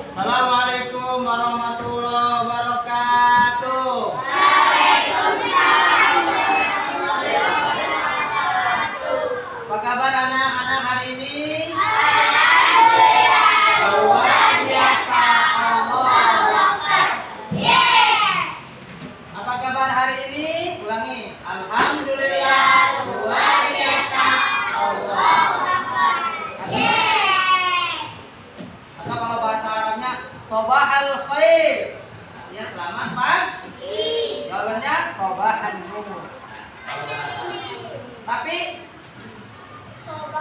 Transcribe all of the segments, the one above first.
Assalamualaikum warahmatullahi wabarakatuh. Waalaikumsalam warahmatullahi wabarakatuh. Apa kabar anak-anak hari ini? Alhamdulillah. Luar biasa. Allahu Akbar. Yes. Apa kabar hari ini? Ulangi. Alhamdulillah. Luar biasa. Allahu Akbar. Yes. Atau kalau bahasa Arabnya sobahal khair. Artinya selamat pagi. Jawabannya sobahan nur. Tapi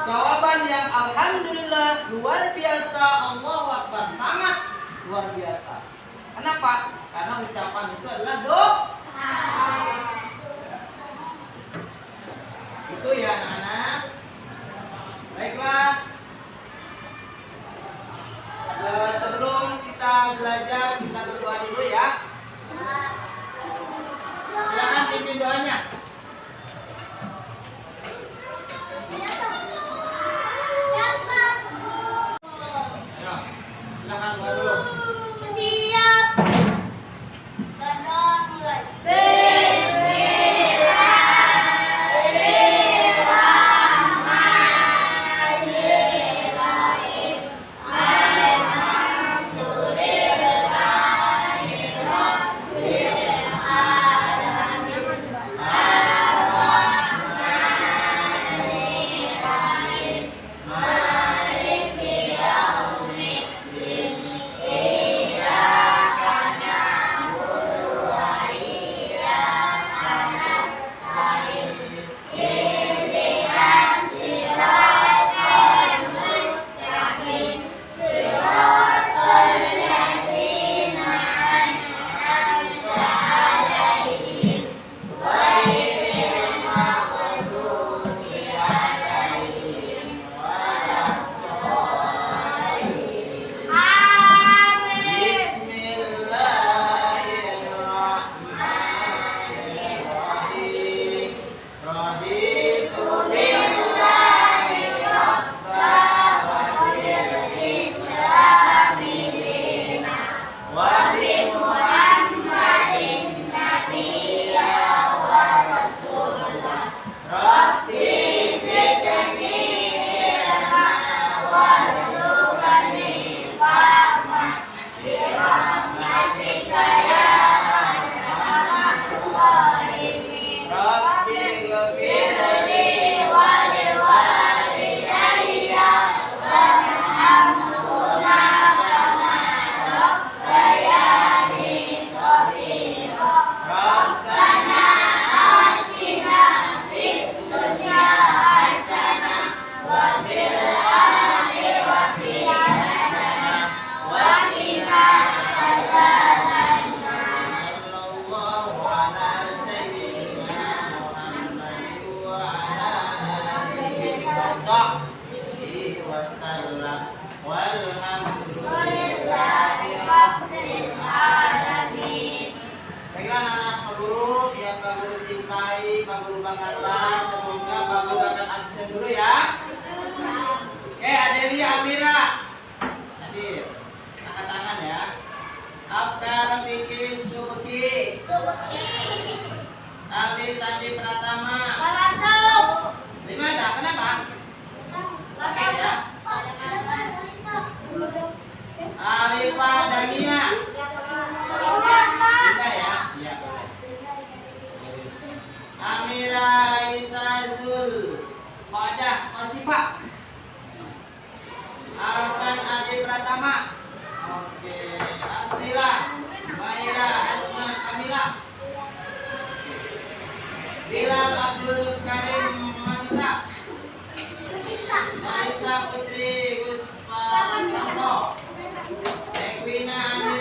jawaban yang alhamdulillah luar biasa Allahu Akbar sangat luar biasa. Kenapa? Karena ucapan itu adalah doa. Itu ya anak-anak. Baiklah. Sebelum kita belajar kita berdoa dulu ya. Silakan pimpin doanya. Ayo, silakan doa dulu. Siap. Dan mulai. Bismillahirrahmanirrahim. Raditu wa bi Muhammadin nabiyya wa rasulah. Rabbi zidni ilma warzuqni fahma bi rahmatika ya Rabbi ghfirli wa liwalidayya warhamhuma kama rabbayani shaghira. Rabbana atina fid dunya hasanah wa fil akhirati hasanah wa qina adzabannar. Sallallahu ala sayyidina Muhammad wa ala alihi wa sahbihi wa sallam. Walhamdulillahi rabbil alamin. Baiklah anak-anak Pak Guru yang Pak Guru cintai, Pak Guru banggakan, semoga Pak Guru akan absen dulu ya. Oke, Adelia Amira. Hadir. Angkat tangan ya. Afkar Fikri Subki. Abdi Sandi Pratama. Gimana? Kenapa? Oke ya. Alifa Dania. Tidak ya? Iya boleh. Amira Isazul Qadah Masifah. Arfan Adi Pratama. Oke. Arsila Maira Asma Kamila. Bilal Abdul Karim Manita. Nalisa Putri Guspa Santo. Ekwina Amir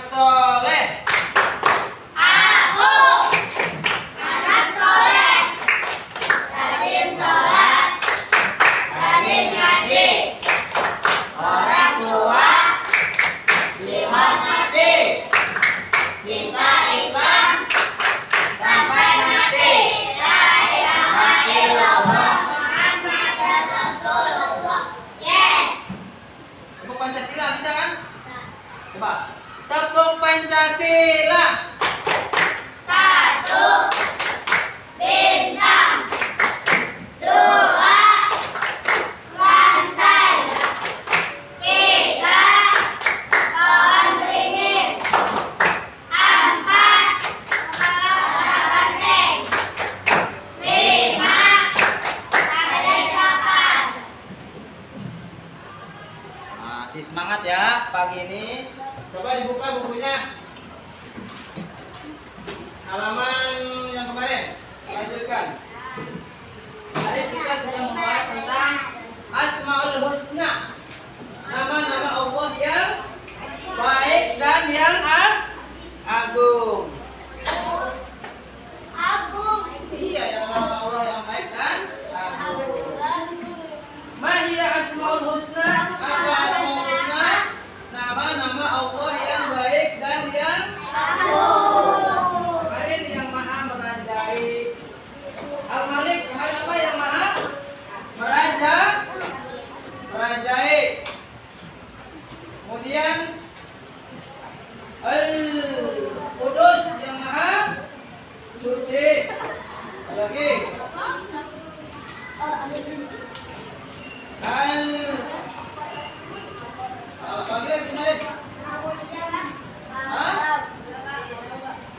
soleh. Aku anak soleh, rajin sholat, rajin ngaji, orang tua dihormati, cinta Islam sampai mati. La ilaha illallah Muhammadar Rasulullah. Yes. Tepuk Pancasila bisa kan? Coba. Tepuk Pancasila. Satu, bintang. Dua, lantai. Tiga, pohon beringin. Empat, banteng. Lima, ada kapas. Masih semangat ya pagi ini. Coba dibuka bukunya. Halaman yang kemarin. Lanjutkan. Tadi kita sudah membahas tentang Asmaul Husna. Nama-nama Allah yang baik dan yang agung. Agung. Iya, yang nama Allah yang baik dan agung. Mahia Asmaul Husna. Apa Asmaul Husna? Nama-nama Allah yang baik dan yang kemarin yang maha merajai. Al-Malik, kemarin apa yang maha merajai. Kemudian Al-Qudus yang maha suci. Ada lagi Bagi lagi kemarin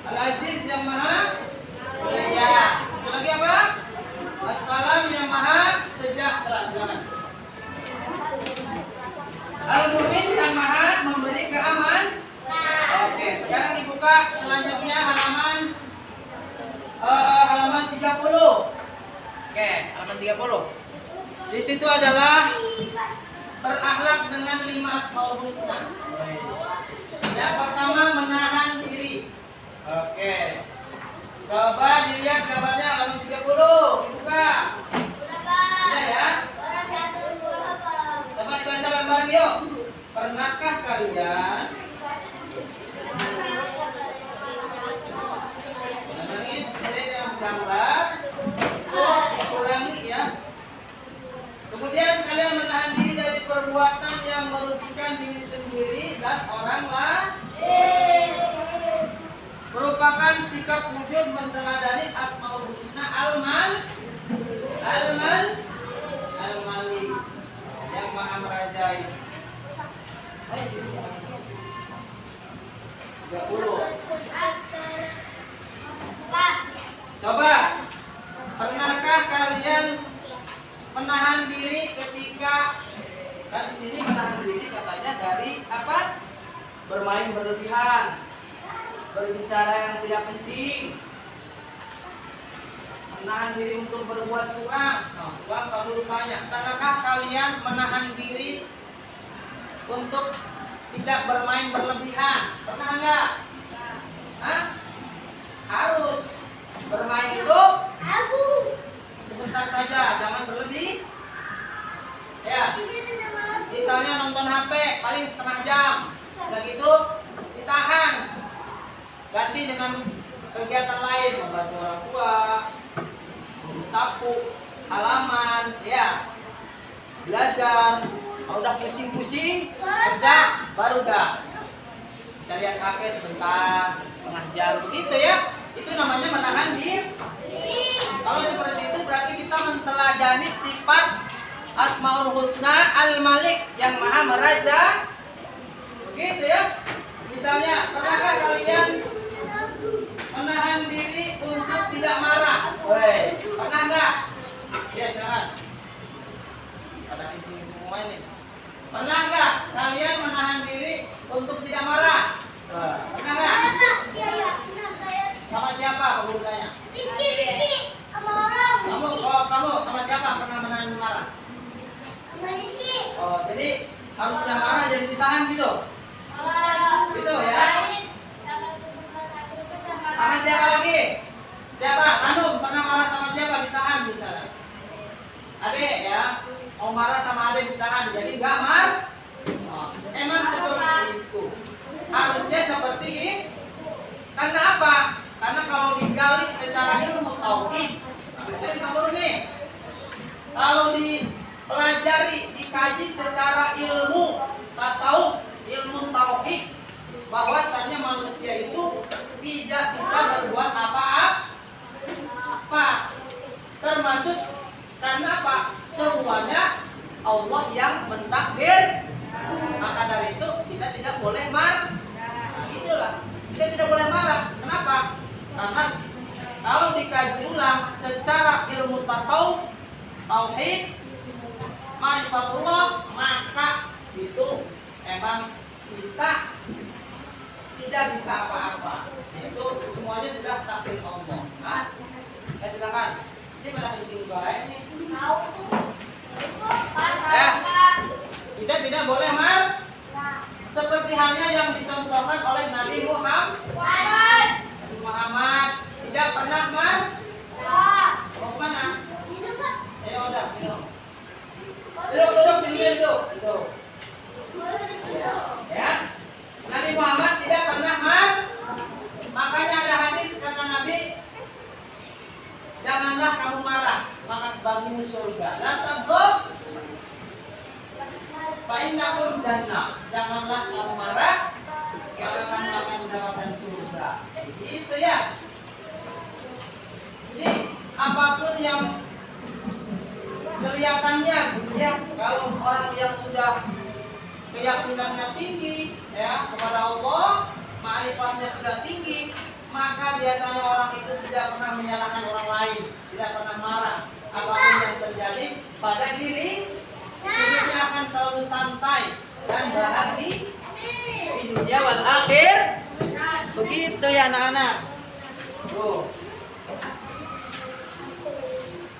Al-Aziz yang maha mulia. Ada lagi apa? Assalam yang maha sejahtera. Jangan. Al-Mu'min yang maha memberi keaman. Oke, sekarang dibuka selanjutnya halaman 30. Oke, halaman 30. Di situ adalah berakhlak dengan 5 Asmaul Husna. Yang pertama menahan diri. Oke. Coba dilihat gambarnya halaman 30. Dibuka. Sudah ya? Coba dibaca lembar yuk. Pernahkah kalian menangis seperti yang gambar? Itu dikurangi ya. Kemudian kalian menahan diri dari perbuatan yang merugikan diri sendiri dan orang lain. Merupakan sikap wujud meneladani Asmaul Husna Al-Malik yang maha merajai. 30. Coba, pernahkah kalian menahan diri ketika, kan di sini menahan diri katanya dari apa? Bermain berlebihan, berbicara yang tidak penting, menahan diri untuk berbuat kurang. Nah, Bapak Guru tanya, pernahkah kalian menahan diri untuk tidak bermain berlebihan? Pernah enggak? Hah? Harus bermain itu sebentar saja, jangan berlebih. Ya, misalnya nonton HP paling setengah jam, udah gitu ditahan, ganti dengan kegiatan lain, membantu orang tua, sapu halaman, ya, belajar. Kalau udah pusing-pusing kerja, baru dah kita lihat HP sebentar, setengah jam, begitu ya. Itu namanya menahan diri. Kalau seperti itu berarti kita menteladani sifat Asmaul Husna Al-Malik yang maha meraja. Begitu ya. Misalnya, pernahkah kalian menahan diri untuk tidak marah? Woi, pernah nggak? Ya, silakan. Ada ini semua ini. Pernah nggak kalian menahan diri untuk tidak marah? Pernah nggak? Sama siapa? Aku bertanya. Rizky, sama orang. Kamu sama siapa pernah menahan marah? Sama Rizky. Oh, jadi harusnya marah jadi ditahan gitu. Gitu ya. manusia seperti ini. Karena apa? Karena kalau digali secara ilmu tauhid, kalau dipelajari, dikaji secara ilmu tasawuf, ilmu tauhid, bahwasannya manusia itu tidak bisa berbuat apa-apa, termasuk karena apa? Semuanya Allah yang mentakdir. Maka dari itu kita tidak boleh marah. Nah, itulah kita tidak boleh marah. Kenapa? Karena kalau dikaji ulang secara ilmu tasawuf, tauhid, ma'rifatullah, maka itu emang kita tidak bisa apa-apa. Itu semuanya sudah takdir Allah. Nah, silakan. Ini pada kencing baik nih. Kita tidak boleh marah. Seperti halnya yang dicontohkan oleh Nabi Muhammad tidak pernah marah. Mau kemana? Ayo udah, minum. Duduk. Ya. Nabi Muhammad tidak pernah marah. Makanya ada hadis kata Nabi, janganlah kamu marah, maka bagimu surga. La taghdab fa innakum jannah. Janganlah kamu marah, maka kamu akan mendapatkan surga. Gitu ya. Jadi apapun yang kelihatannya gitu ya, kalau orang yang sudah keyakinannya tinggi ya kepada Allah, ma'rifatnya sudah tinggi, maka biasanya orang itu tidak pernah menyalahkan orang lain, tidak pernah marah. Apapun yang terjadi pada hidupnya akan selalu santai dan bahagia di dunia wal akhir. Begitu ya anak-anak. Tuh.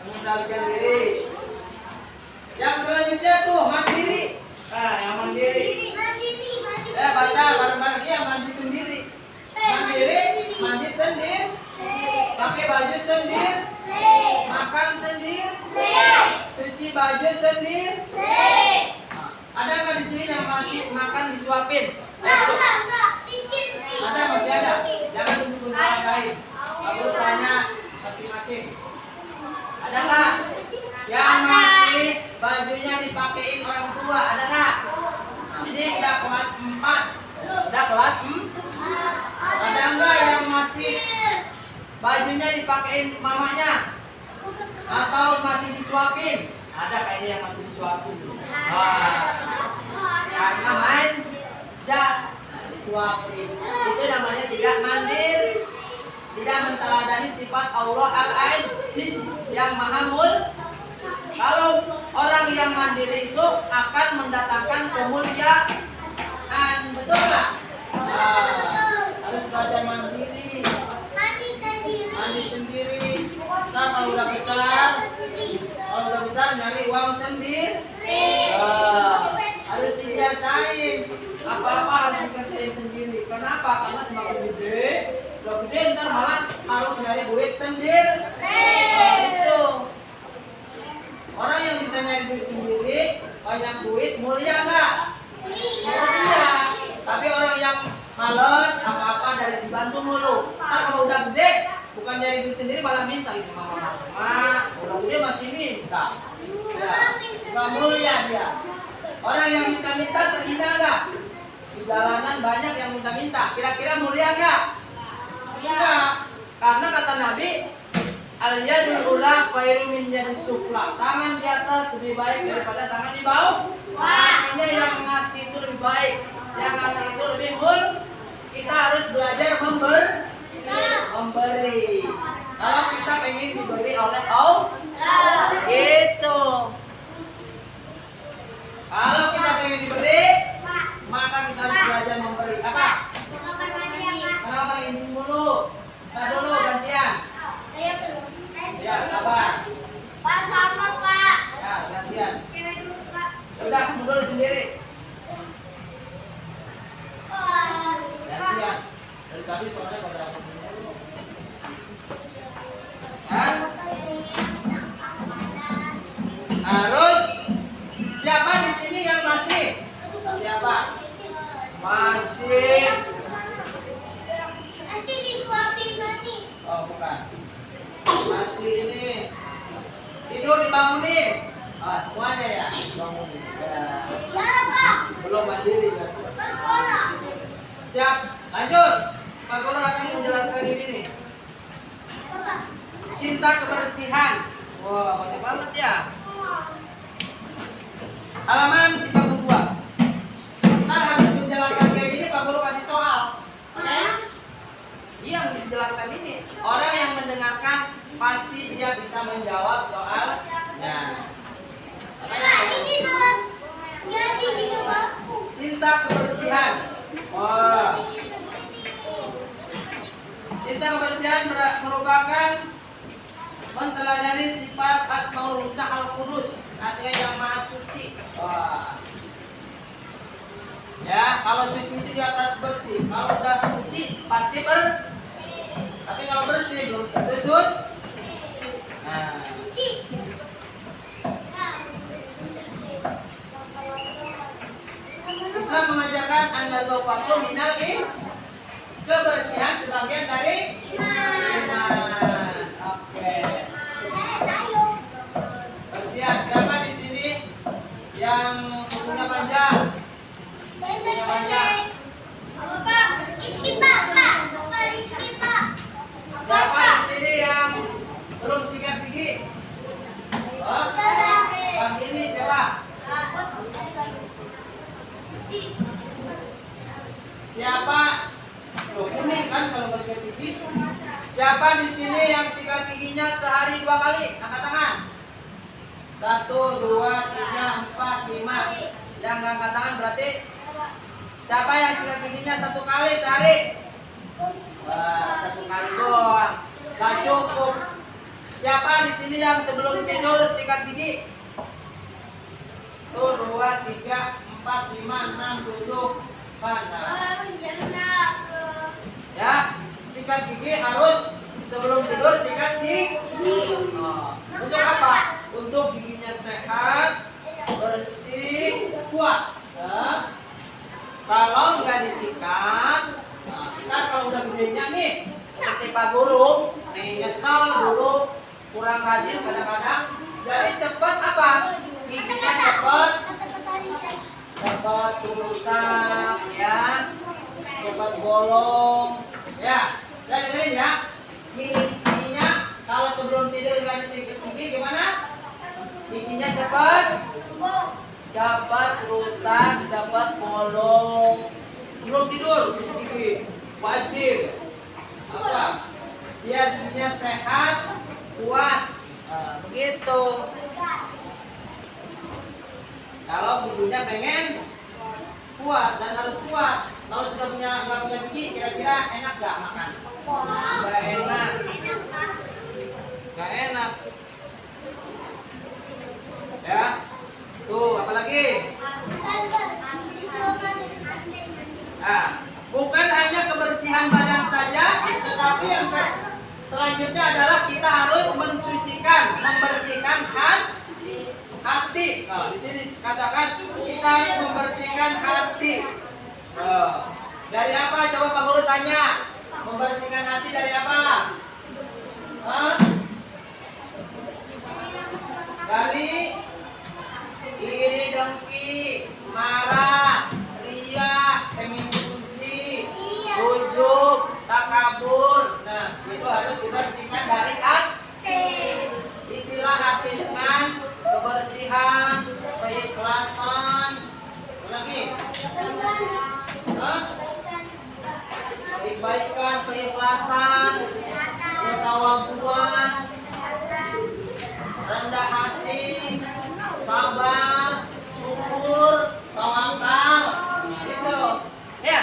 Mengendalikan diri. Yang selanjutnya tuh mandiri. Nah, yang mandiri. Ya baca bareng-bareng ya, mandi sendiri. Mandiri, mandi sendiri. Pakai baju sendiri. Makan sendiri. Cuci baju sendiri. Nah, ada nggak di sini yang masih makan disuapin? Ada, masih ada. Jangan tunggu orang lain. Aku tanya masing-masing. Ada nggak yang masih bajunya dipakein orang tua? Ada nggak? Nah, ini udah kelas 4. Udah kelas 4. Ada nggak yang masih bajunya dipakein mamanya? Atau masih disuapin? Ada kayaknya yang masih disuapin. Karena manja disuapin. Itu namanya tidak mandiri, tidak menteladani sifat Allah Al-Aziz yang Maha Mulia. Kalau orang yang mandiri itu akan mendatangkan kemuliaan, betul nggak? Harus belajar mandiri, mandi sendiri. Ntar kalau udah besar nyari uang sendiri. Harus dibiasain. Apa-apa harus dikerjain sendiri. Kenapa? Karena semakin gede, udah gede ntar malah harus nyari duit sendiri. Itu. Orang yang bisa nyari duit sendiri, banyak duit, mulia nggak? Mulia. Tapi orang yang males, apa-apa dari dibantu mulu. Ntar kalau udah gede, bukan nyari duit sendiri malah minta itu mama. Udah gede masih minta. Ya, nggak mulia dia. Orang yang minta-minta terhina nggak? Di jalanan banyak yang minta-minta. Kira-kira mulia nggak? Enggak. Karena kata Nabi, al-yadul ula khairu min yadis sufla. Tangan di atas lebih baik daripada tangan di bawah. Artinya yang ngasih itu lebih baik, yang ngasih itu lebih mulia. Kita harus belajar memberi. Kalau kita pengen diberi oleh Allah, gitu. Kalau kita pengen diberi, maka kita harus belajar memberi. Apa? Kenapa izin dulu? Kita dulu gantian. Ya, sabar. Pak, sama Pak. Ya, gantian. Udah, mundur sendiri. Gantian. Dari tadi soalnya pada kan? Harus siapa di sini yang masih? Siapa? Masih semuanya ya bangunin. Ya. Ya, Pak. Belum mandiri berarti. Sekolah. Siap, lanjut. Pak Guru akan menjelaskan ini nih. Bapak. Cinta kebersihan. Wah, banyak banget ya. Halaman 32. Ntar habis menjelaskan kayak gini Pak Guru kasih soal. Oke? Dia yang menjelaskan ini. Orang yang mendengarkan pasti dia bisa menjawab soalnya. Nah, ini soal jadi di bapakku. Cinta kebersihan. Wah. Cinta kebersihan merupakan menteladani sifat Asmaul Husna Al-Qudus, artinya yang maha suci. Wah. Ya, kalau suci itu di atas bersih. Kalau udah suci pasti tapi kalau bersih belum tentu suci. Nah, Suci. Islam mengajarkan an-nadhafatu minal kebersihan sebagian dari iman. Oke. Ayo. Bersihan. Siapa di sini yang punya panjang? Pendek-pendek. Apa, Pak? Rizky, Pak. Pak. Pak, Rizky, Pak. Apa, Siapa Pak? di sini yang belum sikat gigi? Oh, Bang ini siapa? Siapa? Loh, kuning kan kalau nggak sikat gigi. Siapa di sini yang sikat giginya sehari 2 kali? Angkat tangan. 1, 2, 3, 4, 5. Yang nggak angkat tangan berarti siapa yang sikat giginya 1 kali sehari? Wah, 1 kali doang. Gak cukup. Siapa di sini yang sebelum tidur sikat gigi? Tuh 2, 3, 4, 5, 6, 7. Mana? Ya, sikat gigi harus sebelum tidur sikat gigi. Oh. Untuk apa? Untuk giginya sehat, bersih, kuat. Ya. Kalau nggak disikat, ntar kalau udah gedenya nih, seperti Pak Guru, nih nyesel dulu, kurang rajin kadang-kadang, jadi cepat apa? Giginya cepat rusak, ya, cepat bolong, ya. Dan dengerin ya, giginya kalau sebelum tidur nggak disikat gigi gimana? Giginya cepat rusak, cepat bolong. Sebelum tidur bersih gigi, wajib. Apa? Biar giginya sehat, kuat. Nah, begitu. Kalau giginya pengen kuat dan harus kuat. Kalau sudah nggak punya gigi, kira-kira enak nggak makan? Nggak enak. Nggak enak. Ya. Tuh, apalagi? Nah, bukan hanya kebersihan badan saja, tetapi yang selanjutnya adalah kita harus mensucikan, membersihkan hati. Nah, di sini katakan kita harus membersihkan hati. Dari apa? Coba Pak Guru tanya. Membersihkan hati dari apa? Dari iri dengki, marah, ria, pengen dipuji, ujub, takabur. Nah, itu harus dibersihkan dari hati. Istilah hati dengan kebersihan, keikhlasan, lagi, kebaikan, keikhlasan, ketawaduan, rendah hati, sabar, syukur, tawakal. Nah, itu. Ya.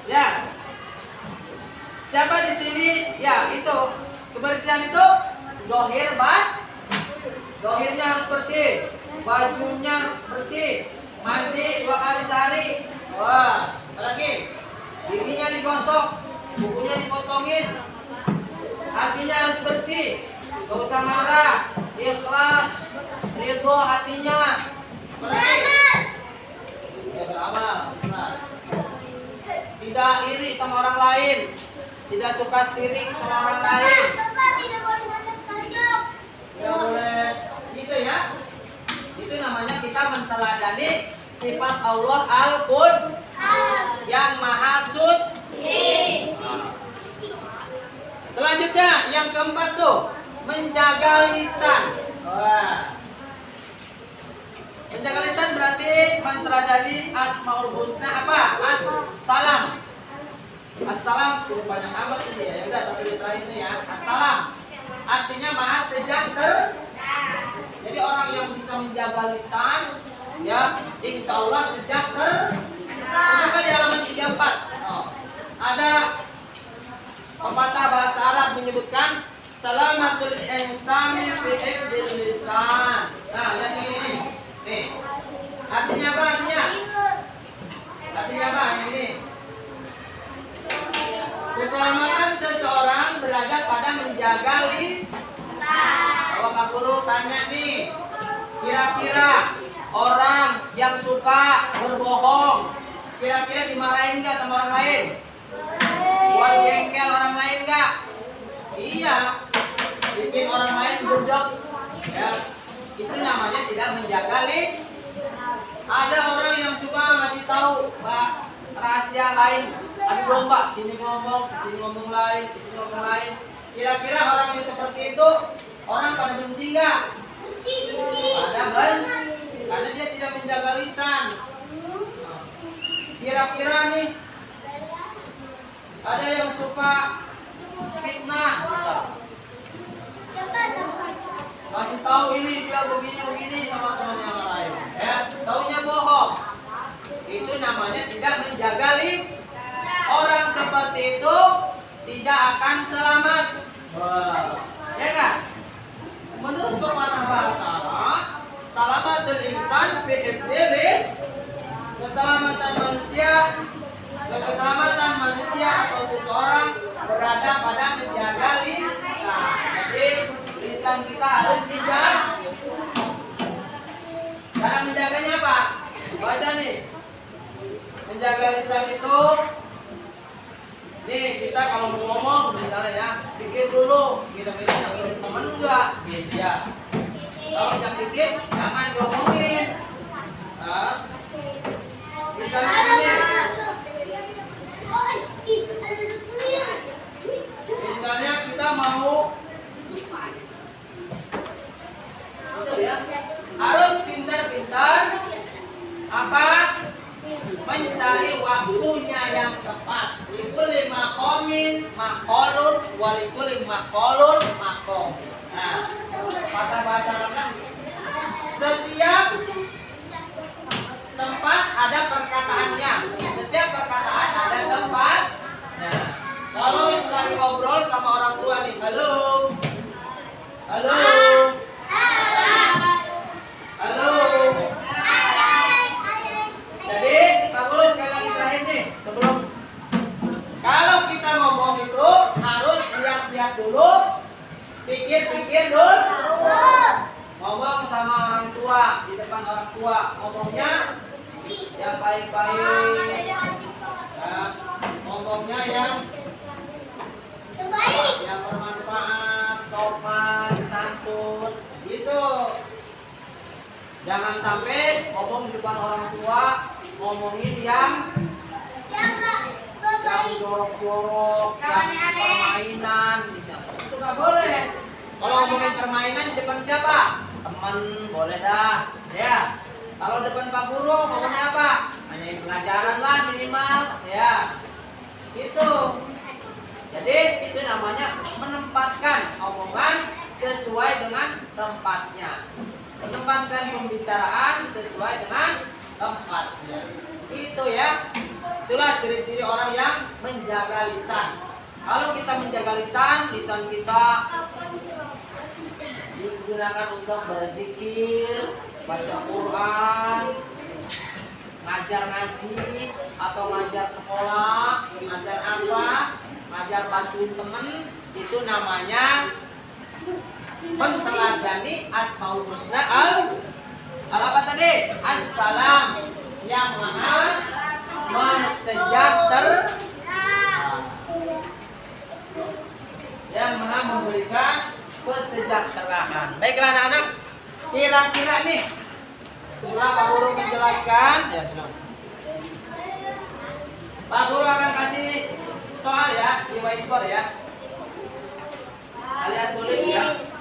Ya. Siapa di sini? Ya, itu. Kebersihan itu dohir, dohirnya harus bersih, bajunya bersih, mandi 2 kali sehari. Wah, apalagi giginya digosok, bukunya dipotongin, hatinya harus bersih, gak usah marah, ikhlas, ridho hatinya. Apalagi ya, beramal, tidak iri sama orang lain, tidak suka sirik sama orang lain. Bapak tidak boleh nonjok-nonjok. Tidak boleh. Gitu ya. Itu namanya kita menteladani sifat Allah Al-Qudus yang Maha Suci. Selanjutnya yang keempat tuh menjaga lisan. Wah. Menjaga lisan berarti menteladani Asmaul Husna apa? Assalam. Assalam banyak amat ini ya. Udah satu literal itu ya. Assalam. Artinya Maha Sejahtera. Jadi orang yang bisa menjaga lisan ya insya Allah sejahtera. Coba di halaman 34 ada pepatah bahasa Arab menyebutkan salamatul insani fi hifdzil lisan. Nah, lihat ini. Nih. Artinya apa artinya? Artinya apa ini? Keselamatan seseorang berada pada menjaga lisan. Kalau Pak Guru tanya nih, kira-kira orang yang suka berbohong, kira-kira dimarahin nggak sama orang lain? Buat jengkel orang lain nggak? Iya, bikin orang lain gudeg. Ya, itu namanya tidak menjaga lisan. Ada orang yang suka ngasih tahu rahasia lain. Aduh dong Pak, sini ngomong lain, sini ngomong lain. Kira-kira orang yang seperti itu orang pada benci nggak? Benci. Ada kan? Karena dia tidak menjaga lisan. Kira-kira nih ada yang suka fitnah, kasih tahu ini dia begini sama temannya yang lain. Ya, taunya bohong. Itu namanya tidak menjaga lisan. Orang seperti itu tidak akan selamat. Wah, ya kan? Menurut pepatah bahasa Arab, salamatul insan fi hifdzilis, keselamatan manusia atau seseorang berada pada menjaga lisan. Jadi lisan kita harus dijaga. Cara menjaganya apa? Baca nih. Menjaga lisan itu, nih kita kalau mau ngomong misalnya ya, pikir dulu kira-kira yang ini teman enggak gitu ya. Kalau yang pikir jangan diomongin. Misalnya ini, misalnya kita mau ya, harus pintar-pintar apa? Mencari waktunya yang tepat. Likulli maqamin maqalun wa likulli maqalun maqam. Nah, kata bahasa Arab lagi. Setiap tempat ada perkataannya. Setiap perkataan ada tempat. Nah, kalau lagi ngobrol sama orang tua nih, halo. Halo. Halo. Jadi, Pak Guru sekali lagi terakhir nih, sebelum kalau kita ngomong itu harus lihat-lihat dulu, pikir-pikir dulu. Ngomong sama orang tua, di depan orang tua, ngomongnya yang baik-baik, ya, ngomongnya yang bermanfaat, sopan, santun, gitu. Jangan sampai ngomong di depan orang tua, ngomongin yang jorok-jorok, yang permainan, itu nggak boleh. Kalau ngomongin permainan di depan siapa? Teman boleh dah, ya. Kalau depan Pak Guru ngomongnya apa? Hanya pelajaran lah minimal, ya. Itu. Jadi itu namanya menempatkan omongan sesuai dengan tempatnya. Menempatkan pembicaraan sesuai dengan tempatnya. Itu ya. Itulah ciri-ciri orang yang menjaga lisan. Kalau kita menjaga lisan kita digunakan untuk berzikir, baca Quran, ngajar ngaji atau ngajar sekolah, ngajar apa, ngajar bantuin temen, itu namanya menteladani Asmaul Husna apa tadi? Assalam, yang Maha Sejahtera. kesejahteraan. Baiklah anak-anak, kira-kira nih setelah Pak Guru menjelaskan, ya tenang. Pak Guru akan kasih soal ya di whiteboard ya. Kalian tulis ya.